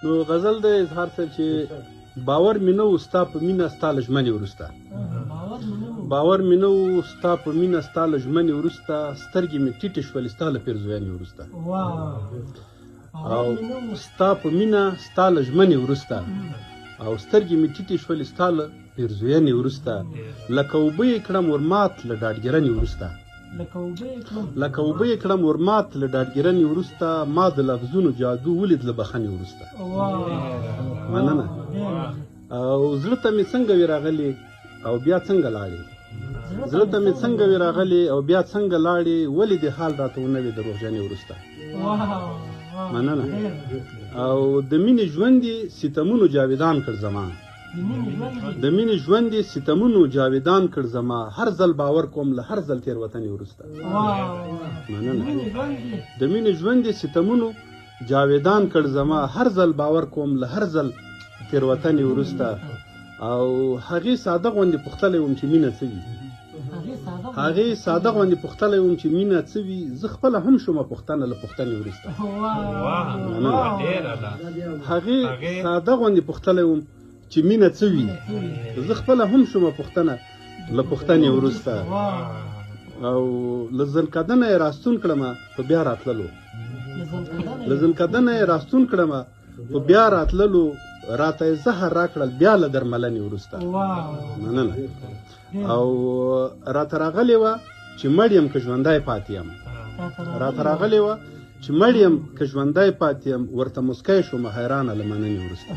نو غزل د اظهار صاحب چې باور مې نه و ستا په مینه ستا له ژمنې وروسته باور مې نه و ستا په مینه ستا له ژمنې وروسته سترګې مې ټیټې شولې ستا له پیرزویانې وروسته او ستا په مینه ستا له ژمنې وروسته او سترګې مې ټیټې شولې ستا له پیرزویانې وروسته لکه اوبه یې کړم ورمات له ډاډګرنې وروسته لکه اوبه یې کړم ورمات له ډاډګرنې وروسته ما د لفظونو جادو ولید له بخښنې وروسته مننه او زړه ته مې څنګه وې راغلې او بیا څنګه لاړې زړه ته مې څنګه وې راغلې او بیا څنګه لاړې ولې دې حال راته ونه وې د روغجنې وروسته مننه او د مینې ژوند یې ستمونو جاویدان کړ زما د مینې ژوند یې ستمونو جاویدان کړ زما هر ځل باور کوم له هر ځل تېروتنې وروسته مننه د مینې ژوند یې ستمونو جاویدان کړ زما هر ځل باور کوم له هر ځل تېروتنې وروسته او هغې ساده غوندې پوښتلی وم چې مینه څه وي هغې ساده غوندې پوښتلی وم چې مینه څه وي زه خپله هم شومه پوښتنه له پوښتنې وروسته هغې ساده غوندې پوښتلی وم چې مینه څه وي زه خپله هم شومه پوښتنه له پوښتنې وروسته او له زنکدنه یې راستون کړمه په بیا راتللو له زنکدنه یې راستون کړمه په بیا راتللو راته یې زهر راکړل بیا له درملنې وروسته مننه او راته راغلې وه چې مړ یم که ژوندی پاتې یم راته راغلې وه چې مړ یم که ژوندی پاتې یم ورته مسکی شومه حیرانه له مننې وروسته